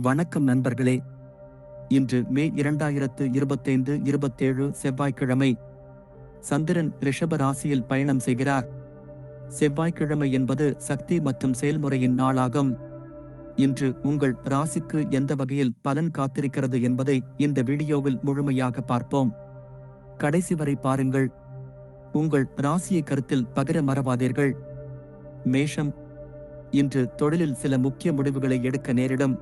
வணக்கம் நண்பர்களே. இன்று மே 2025 செவ்வாய்க்கிழமை. சந்திரன் ரிஷப ராசியில் பயணம் செய்கிறார். செவ்வாய்க்கிழமை என்பது சக்தி மற்றும் செயல்முறையின் நாளாகும். இன்று உங்கள் ராசிக்கு எந்த வகையில் பலன் காத்திருக்கிறது என்பதை இந்த வீடியோவில் முழுமையாக பார்ப்போம். கடைசி வரை பாருங்கள். உங்கள் ராசியை கருத்தில் பகிர மறவாதீர்கள். மேஷம். இன்று தொழிலில் சில முக்கிய முடிவுகளை எடுக்க நேரிடும்.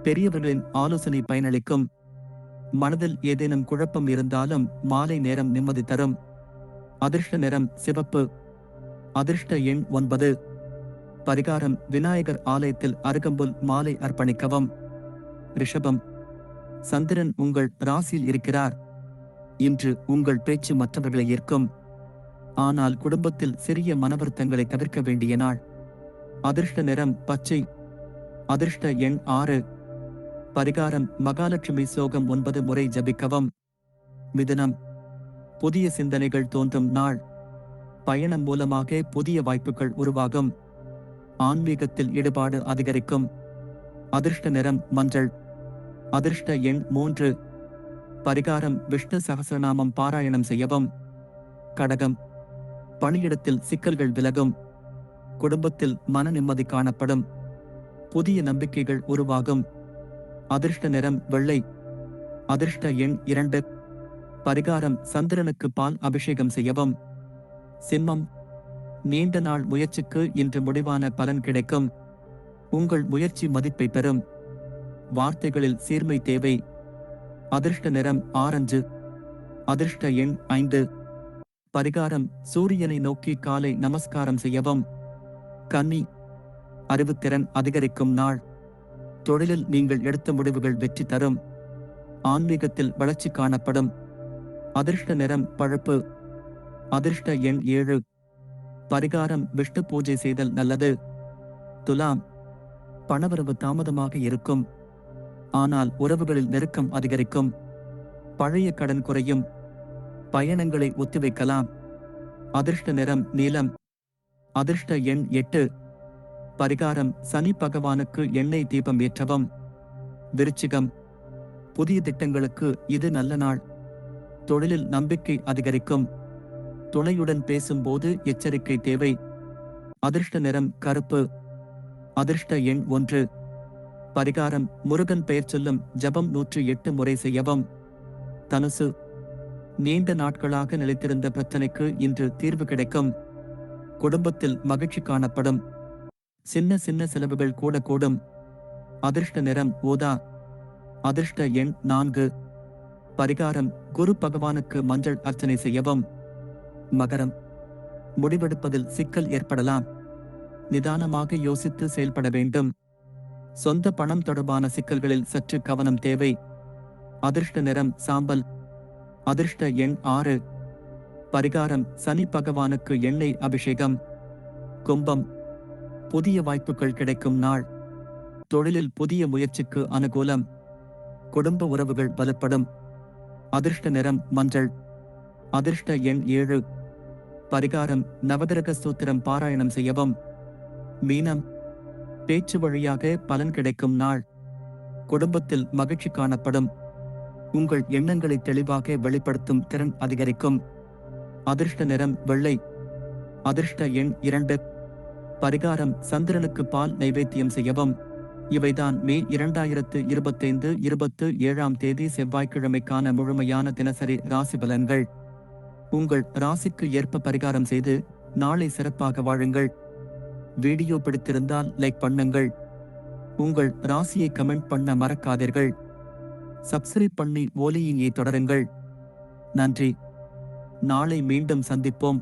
பெரியவர்களின் ஆலோசனை பயனளிக்கும். மனதில் ஏதேனும் குழப்பம் இருந்தாலும் மாலை நேரம் நிம்மதி தரும். அதிர்ஷ்ட நிறம் சிவப்பு. அதிர்ஷ்ட எண் 9. பரிகாரம் விநாயகர் ஆலயத்தில் அருகம்புல் மாலை அர்ப்பணிக்கவும். ரிஷபம். சந்திரன் உங்கள் ராசியில் இருக்கிறார். இன்று உங்கள் பேச்சு மற்றவர்களை ஈர்க்கும். ஆனால் குடும்பத்தில் சிறிய மனவருத்தங்களை தவிர்க்க வேண்டிய நாள். அதிர்ஷ்ட நிறம் பச்சை. அதிர்ஷ்ட எண் 6. பரிகாரம் மகாலட்சுமி சோகம் 9 முறை ஜபிக்கவும். மிதுனம். புதிய சிந்தனைகள் தோன்றும் நாள். பயணம் மூலமாக புதிய வாய்ப்புகள் உருவாகும். ஆன்மீகத்தில் ஈடுபாடு அதிகரிக்கும். அதிர்ஷ்ட நிறம் மஞ்சள். அதிர்ஷ்ட எண் 3. பரிகாரம் விஷ்ணு சகஸ்ரநாமம் பாராயணம் செய்யவும். கடகம். பணியிடத்தில் சிக்கல்கள் விலகும். குடும்பத்தில் மன நிம்மதி காணப்படும். புதிய நம்பிக்கைகள் உருவாகும். அதிர்ஷ்ட நிறம் வெள்ளை. அதிர்ஷ்ட எண் 2. பரிகாரம் சந்திரனுக்கு பால் அபிஷேகம் செய்யவும். சிம்மம். நீண்ட நாள் முயற்சிக்கு இன்று முடிவான பலன் கிடைக்கும். உங்கள் முயற்சி மதிப்பை பெறும். வார்த்தைகளில் சீர்மை தேவை. அதிர்ஷ்ட நிறம் ஆரஞ்சு. அதிர்ஷ்ட எண் 5. பரிகாரம் சூரியனை நோக்கி காலை நமஸ்காரம் செய்யவும். கன்னி. அறிவுத்திறன் அதிகரிக்கும் நாள். தொழிலில் நீங்கள் எடுத்த முடிவுகள் வெற்றி தரும். ஆன்மீகத்தில் வளர்ச்சி காணப்படும். அதிர்ஷ்ட நிறம் பழுப்பு. அதிர்ஷ்ட எண் 7. பரிகாரம் விஷ்ணு பூஜை செய்தல் நல்லது. துலாம். பணவரவு தாமதமாக இருக்கும். ஆனால் உறவுகளில் நெருக்கம் அதிகரிக்கும். பழைய கடன் குறையும். பயணங்களை ஒத்திவைக்கலாம். அதிர்ஷ்ட நிறம் நீலம். அதிர்ஷ்ட எண் 8. பரிகாரம் சனி பகவானுக்கு எண்ணெய் தீபம் ஏற்றவும். விருச்சிகம். புதிய திட்டங்களுக்கு இது நல்ல நாள். தொழிலில் நம்பிக்கை அதிகரிக்கும். துணையுடன் பேசும்போது எச்சரிக்கை தேவை. அதிர்ஷ்ட நிறம் கருப்பு. அதிர்ஷ்ட எண் 1. பரிகாரம் முருகன் பெயர் சொல்லும் ஜபம் 108 முறை செய்யவும். தனுசு. நீண்ட நாட்களாக நிலைத்திருந்த பிரச்சனைக்கு இன்று தீர்வு கிடைக்கும். குடும்பத்தில் மகிழ்ச்சி காணப்படும். சின்ன சின்ன செலவுகள் கூட கூடும். அதிர்ஷ்ட நிறம் ஊதா. அதிர்ஷ்ட எண் 4. பரிகாரம் குரு பகவானுக்கு மஞ்சள் அர்ச்சனை செய்யவும். மகரம். முடிவெடுப்பதில் சிக்கல் ஏற்படலாம். நிதானமாக யோசித்து செயல்பட வேண்டும். சொந்த பணம் தொடர்பான சிக்கல்களில் சற்று கவனம் தேவை. அதிர்ஷ்ட நிறம் சாம்பல். அதிர்ஷ்ட எண் 6. பரிகாரம் சனி பகவானுக்கு எண்ணெய் அபிஷேகம். கும்பம். புதிய வாய்ப்புகள் கிடைக்கும் நாள். தொழிலில் புதிய முயற்சிக்கு அனுகூலம். குடும்ப உறவுகள் பலப்படும். அதிர்ஷ்ட நிறம் மஞ்சள். அதிர்ஷ்ட எண் 7. பரிகாரம் நவகிரக ஸ்தோத்திரம் பாராயணம் செய்யவும். மீனம். பேச்சு வழியாக பலன் கிடைக்கும் நாள். குடும்பத்தில் மகிழ்ச்சி காணப்படும். உங்கள் எண்ணங்களை தெளிவாக வெளிப்படுத்தும் திறன் அதிகரிக்கும். அதிர்ஷ்ட நிறம் வெள்ளை. அதிர்ஷ்ட எண் 2. பரிகாரம் சந்திரனுக்கு பால் நைவேத்தியம் செய்யவும். இவைதான் மே 2025 செவ்வாய்க்கிழமைக்கான முழுமையான தினசரி ராசி பலன்கள். உங்கள் ராசிக்கு ஏற்ப பரிகாரம் செய்து நாளை சிறப்பாக வாழுங்கள். வீடியோ பிடித்திருந்தால் லைக் பண்ணுங்கள். உங்கள் ராசியை கமெண்ட் பண்ண மறக்காதீர்கள். சப்ஸ்கிரைப் பண்ணி ஒலியினை தொடருங்கள். நன்றி. நாளை மீண்டும் சந்திப்போம்.